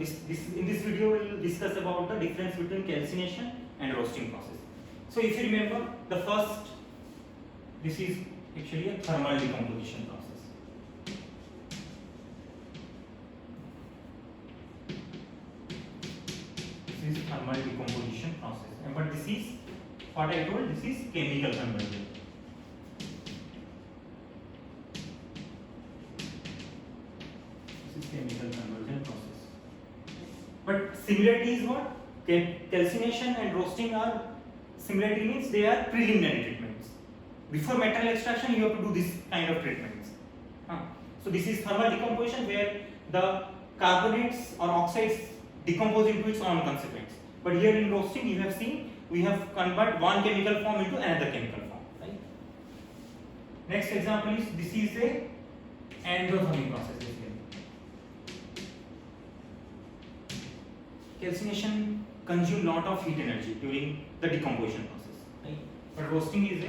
This in this video we will discuss about the difference between calcination and roasting process. So if you remember, the first, this is actually a thermal decomposition process. This is thermal decomposition process, and but this is what I told. This is chemical conversion. This is chemical conversion process. But similarity is what? Calcination and roasting are, similarity means they are preliminary treatments. Before metal extraction, you have to do this kind of treatments. So this is thermal decomposition, where the carbonates or oxides decompose into its own consequence. But here in roasting, you have seen we have convert one chemical form into another chemical form. Right? Next example is, this is a endothermic process. Calcination consumes lot of heat energy during the decomposition process, right? But roasting is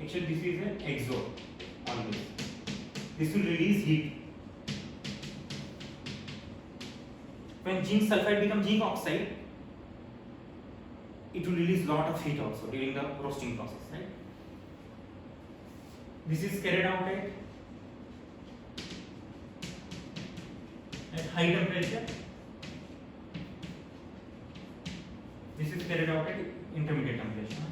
actually this is an exo always. This will release heat. When zinc sulfide becomes zinc oxide, it will release lot of heat also during the roasting process, right? This is carried out at high temperature. This is carried out at intermediate temperature.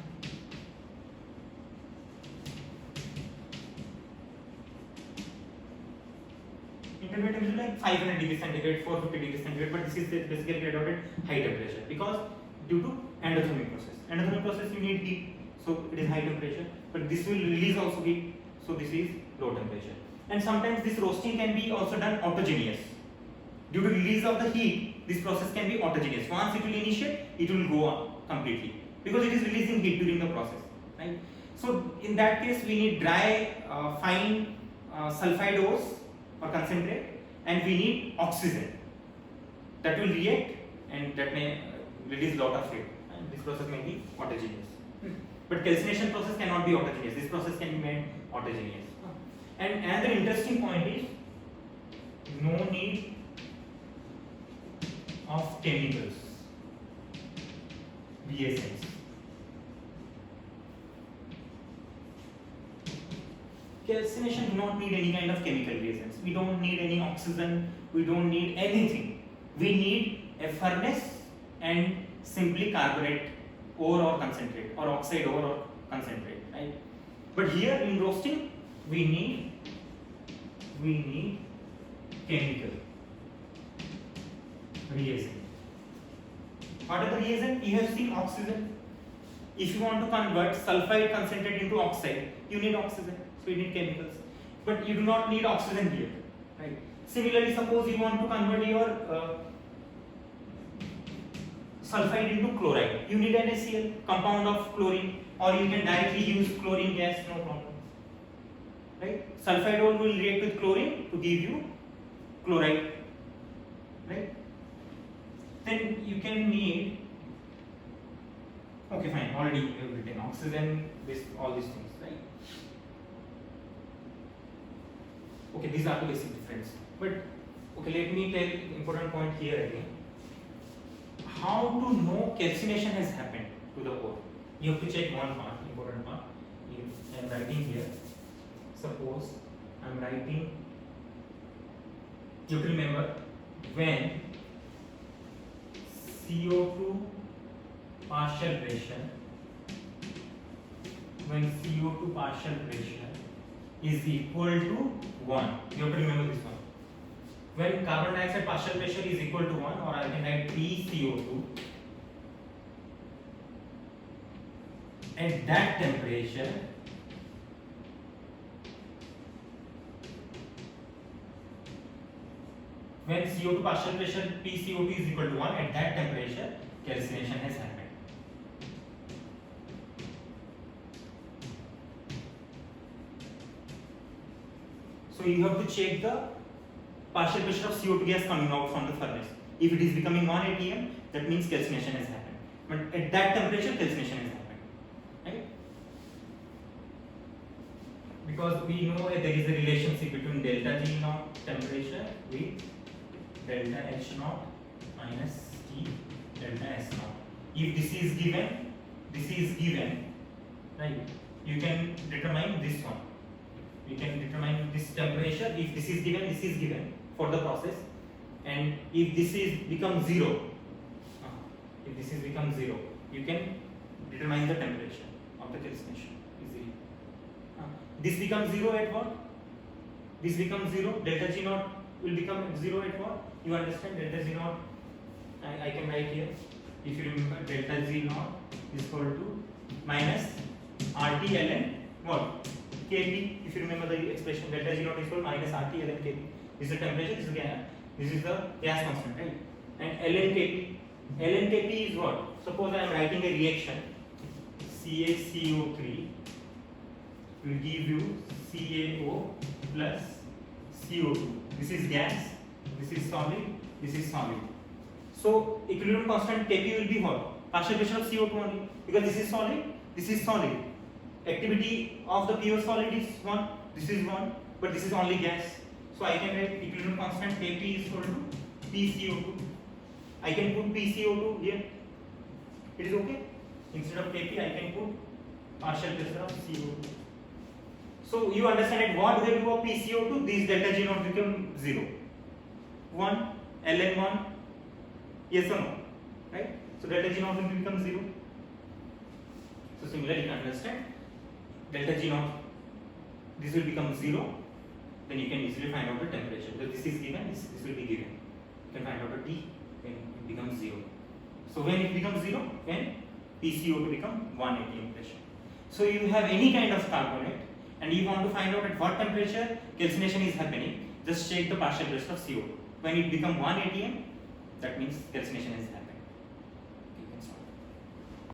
Intermediate temperature like 500 degrees centigrade, 450 degrees centigrade, but this is basically carried out at high temperature because due to endothermic process. Endothermic process you need heat, so it is high temperature, but this will release also heat, so this is low temperature. And sometimes this roasting can be also done autogeneous. Due to release of the heat, this process can be autogeneous. Once it will initiate, it will go on completely because it is releasing heat during the process, right? So in that case, we need dry, fine sulfide ores or concentrate, and we need oxygen that will react and that may release lot of heat. And this process may be autogeneous. But calcination process cannot be autogeneous. This process can be made autogeneous. And another interesting point is no need of chemicals, reagents. Calcination do not need any kind of chemical reagents. We don't need any oxygen. We don't need anything. We need a furnace and simply carbonate ore or concentrate, or oxide ore or concentrate. Right? But here in roasting, we need chemical reagent. What are the reagent? You have seen oxygen. If you want to convert sulfide concentrate into oxide, you need oxygen. So you need chemicals. But you do not need oxygen here. Right? Similarly, suppose you want to convert your sulfide into chloride. You need NaCl, compound of chlorine, or you can directly use chlorine gas, no problem. Right? Sulfide ore will react with chlorine to give you chloride. Right? Then you can need, okay fine, already you have written oxygen, this, all these things, right? Okay, these are the basic difference. But okay, let me tell important point here again. How to know calcination has happened to the ore? You have to check one part, important part. I am writing here. Suppose I am writing, you have to remember when CO2 partial pressure, is equal to 1. You have to remember this one. When carbon dioxide partial pressure is equal to 1, or I can write PCO2, at that temperature, when CO2 partial pressure PCO2 is equal to 1, at that temperature, calcination has happened. So you have to check the partial pressure of CO2 gas coming out from the furnace. If it is becoming 1 atm, that means calcination has happened. But at that temperature, calcination has happened. Right? Because we know that there is a relationship between delta G naught temperature with delta H naught if this is given, right? You can determine this one. You can determine this temperature if this is given for the process, and if this is become zero, you can determine the temperature of the calcination easily. This becomes zero at what? This becomes zero. Delta G naught will become zero at what? You understand? Delta G naught. I can write here. If you remember, delta G naught is equal to minus RT ln what? Kp. If you remember the expression, delta G naught is equal to minus RT ln Kp. This is the temperature. This is the gas constant, right? And ln Kp. ln Kp is what? Suppose I am writing a reaction. CaCO3 will give you CaO plus CO2. This is gas. This is solid. So equilibrium constant Kp will be what? Partial pressure of CO2 only, because this is solid. Activity of the pure solid is 1. This is 1, but this is only gas. So I can write equilibrium constant Kp is equal to PCO2. I can put PCO2 here. It is okay. Instead of Kp, I can put partial pressure of CO2. So you understand at what value of PCO2, this delta G naught become 0. 1, ln 1, yes or no? Right? So delta G naught will become 0. So similarly, you can understand delta G naught, this will become 0. Then you can easily find out the temperature, because this is given, this will be given. You can find out the T when it becomes 0. So when it becomes 0, when PCO2 become 1 atm pressure. So you have any kind of carbonate and you want to find out at what temperature calcination is happening, just check the partial pressure of CO2. When it become 1 atm, that means calcination is happening.